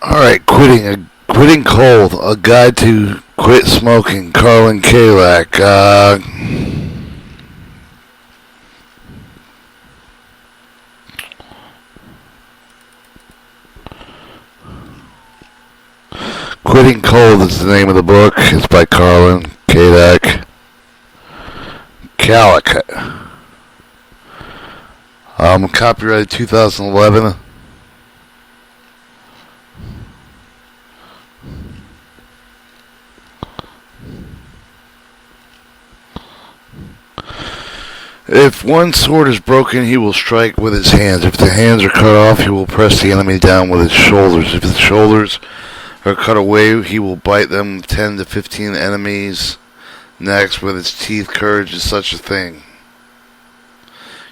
All right, quitting cold. A guide to quit smoking. Carlin Kalak. Quitting Cold is the name of the book. It's by Carlin Kalak. Copyrighted 2011. If one sword is broken, he will strike with his hands. If the hands are cut off, he will press the enemy down with his shoulders. If his shoulders are cut away, he will bite them 10 to 15 enemies' necks with his teeth. Courage is such a thing.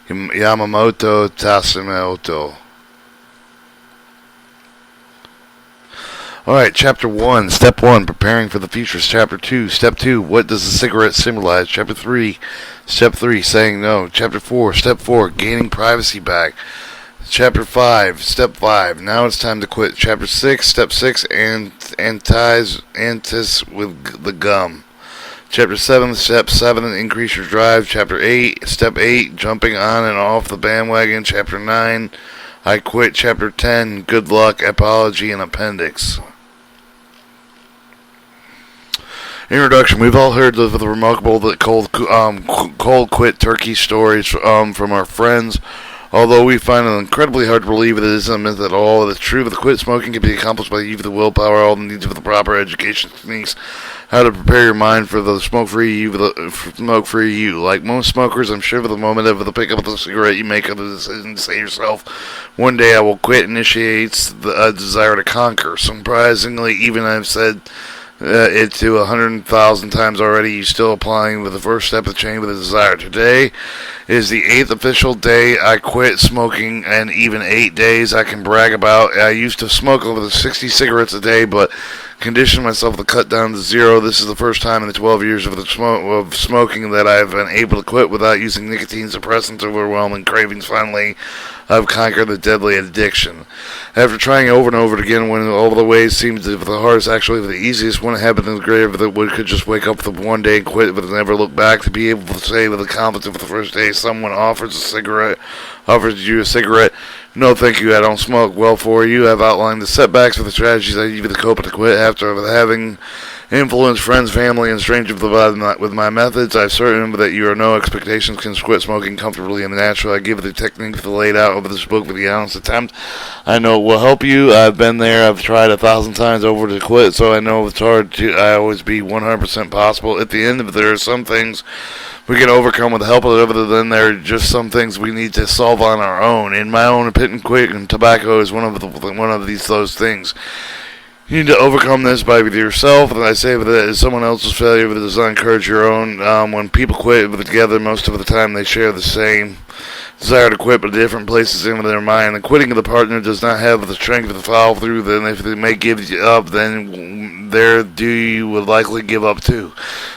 Yamamoto Tatsumoto. Alright, Chapter 1, Step 1, Preparing for the Future. Chapter 2, Step 2, What does a cigarette symbolize? Chapter 3, Step 3, Saying No. Chapter 4, Step 4, Gaining privacy back. Chapter 5, Step 5, Now it's time to quit. Chapter 6, Step 6, Antis with the gum. Chapter 7, Step 7, Increase your drive. Chapter 8, Step 8, Jumping on and off the bandwagon. Chapter 9, I quit. Chapter 10, Good luck, apology, and appendix. Introduction. We've all heard of the remarkable cold quit turkey stories from our friends. Although we find it incredibly hard to believe it isn't a myth at all, it's true that the quit smoking can be accomplished by the willpower, all the needs of the proper education techniques, how to prepare your mind for the smoke-free you. Like most smokers, I'm sure for the moment of the pickup of the cigarette, you make a decision to say to yourself, one day I will quit, initiates the desire to conquer. Surprisingly, even I've said it to 100,000 times already, you still applying with the first step of the chain with a desire. Today is the 8th official day I quit smoking, and even 8 days I can brag about. I used to smoke over 60 cigarettes a day, but conditioned myself to cut down to 0. This is the first time in the 12 years of smoking that I've been able to quit without using nicotine suppressants or overwhelming cravings. Finally, I've conquered the deadly addiction. After trying over and over again, when all the ways seemed the hardest, actually the easiest, one happened in the grave that could just wake up one day and quit, but never look back. To be able to say with confidence for the first day someone offers you a cigarette, no thank you, I don't smoke. Well, for you, I've outlined the setbacks for the strategies I use to cope to quit. After having influenced friends, family, and strangers with my methods, I've certain that you are no expectations can quit smoking comfortably and naturally. I give the techniques laid out over this book with the honest attempt. I know it will help you. I've been there. I've tried 1,000 times over to quit, so I know it's hard to always be 100% possible. At the end of it, there are some things we can overcome with the help of other than there are just some things we need to solve on our own. In my own opinion, quitting tobacco is one of those things. You need to overcome this by yourself, and I say that it is someone else's failure, but it does not encourage your own. When people quit together, most of the time they share the same desire to quit, but different places in their mind. The quitting of the partner does not have the strength to follow through. Then, if they may give you up, then you would likely give up too.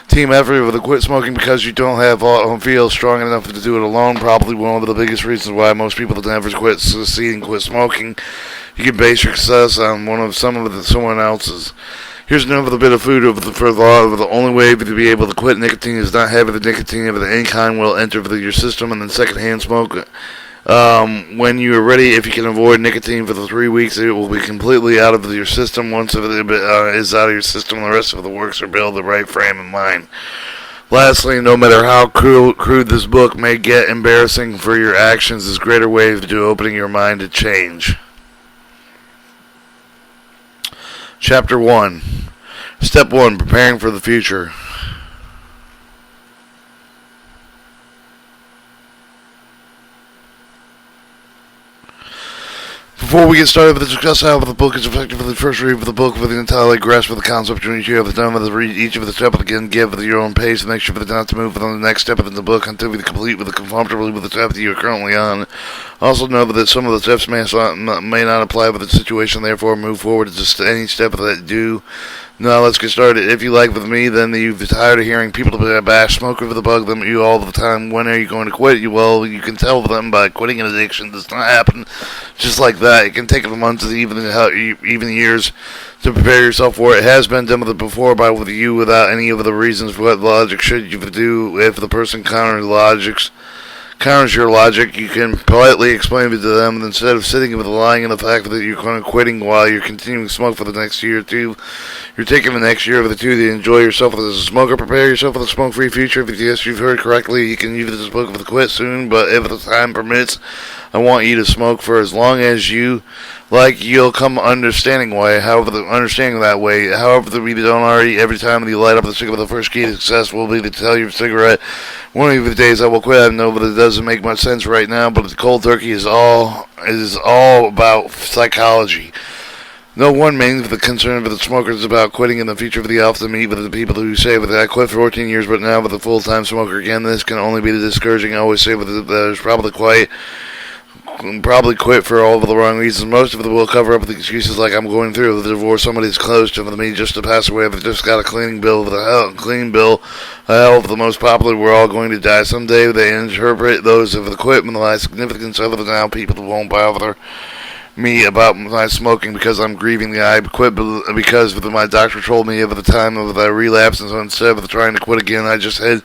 Team effort with the quit smoking because you don't feel strong enough to do it alone. Probably one of the biggest reasons why most people never succeed in quit smoking. You can base your success on someone else's. Here's another bit of food for thought. The only way to be able to quit nicotine is not having the nicotine of any kind will enter your system, and then secondhand smoke. When you are ready, if you can avoid nicotine for the 3 weeks, it will be completely out of your system. Once it is out of your system, the rest of the works are built the right frame of mind. Lastly, no matter how crude this book may get, embarrassing for your actions is greater ways to opening your mind to change. Chapter 1. Step 1. Preparing for the future. Before we get started with the discussion of the book, it's effectively the first read of the book with the entirely grasp of the concept. You have the time to read each of the steps again, give at your own pace, and make sure not to move on the next step of the book until you complete comfortably with the step that you are currently on. Also know that some of the steps may not apply with the situation, therefore move forward to just any step that do Now let's get started. If you like with me, then you've tired of hearing people bash smoke over the bug them you all the time. When are you going to quit? You can tell them by quitting an addiction does not happen just like that. It can take months, even years, to prepare yourself for it. It has been done with it before with you without any of the reasons for what logic should you do. If the person counters your logic, you can politely explain it to them, and instead of sitting with lying in the fact that you're going to quitting while you're continuing to smoke for the next year or two, you're taking the next year or the two to enjoy yourself as a smoker. Prepare yourself for the smoke-free future. Yes, you've heard correctly, you can use this book for the quit soon, but if the time permits, I want you to smoke for as long as you like. You'll come understanding why. However, the understanding that way. However, the reader don't already. Every time that you light up the cigarette, the first key to success will be to tell your cigarette, one of the days I will quit. I know, but it doesn't make much sense right now. But the cold turkey is all about psychology. No one main the concern for the smokers is about quitting in the future. For the often meet with the people who say, "With I quit for 14 years, but now with a full-time smoker again, this can only be discouraging." I always say, there's probably quit for all of the wrong reasons. Most of it will cover up with excuses like I'm going through with a divorce, somebody's close to me just to pass away, I've just got a cleaning bill with a hell of the most popular, we're all going to die someday. They interpret those of the quit and the last significance of it. Now people won't bother me about my smoking because I'm grieving. I quit because my doctor told me at the time of the relapse, and so instead of trying to quit again, I just had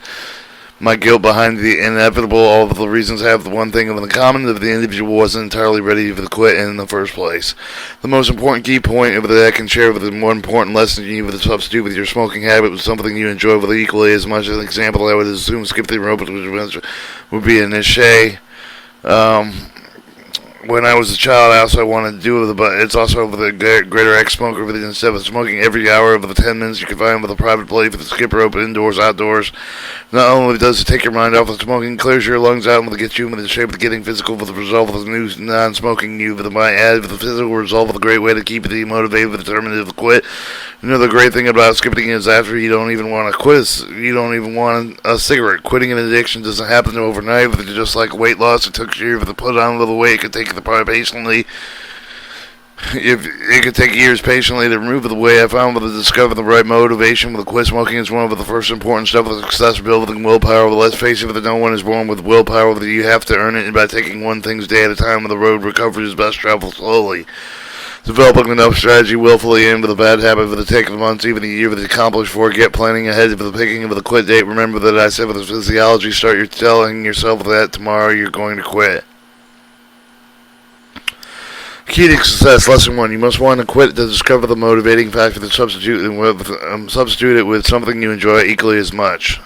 my guilt behind the inevitable. All of the reasons have the one thing in common, that the individual wasn't entirely ready for the quit in the first place. The most important key point that I can share with the more important lesson you need to substitute with your smoking habit was something you enjoy with equally as much. An example, I would assume skip the rope, which would be an niche. When I was a child, I also wanted to do it, but it's also with a greater ex-smoker. Instead of smoking every hour of the 10 minutes you can find with a private play for the skipper open indoors, outdoors. Not only does it take your mind off of smoking, clears your lungs out, and will get you in the shape of getting physical with the result of the new non-smoking you. But might add with the physical result of a great way to keep you motivated, determined to quit. The great thing about skipping is after you don't even want to quit, you don't even want a cigarette. Quitting an addiction doesn't happen overnight. But just like weight loss, it took years to put on a little weight. It could take the part patiently. If it could take years patiently to remove the way I found to discover the right motivation with the quit smoking is one of the first important steps of success, building willpower. Let's face it, that no one is born with willpower, that you have to earn it, and by taking one thing's day at a time on the road, recovery is best traveled slowly. Developing enough strategy willfully into the bad habit for the take of months, even a year to accomplish for get planning ahead for the picking of the quit date. Remember that I said with the physiology, start your telling yourself that tomorrow you're going to quit. Key to success, lesson 1. You must want to quit to discover the motivating factor to substitute it with something you enjoy equally as much.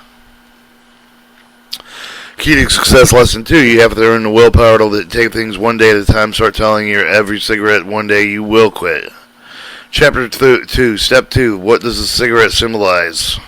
Key to success, lesson 2. You have to earn the willpower to take things one day at a time. Start telling your every cigarette one day you will quit. Chapter 2, Step 2. What does a cigarette symbolize?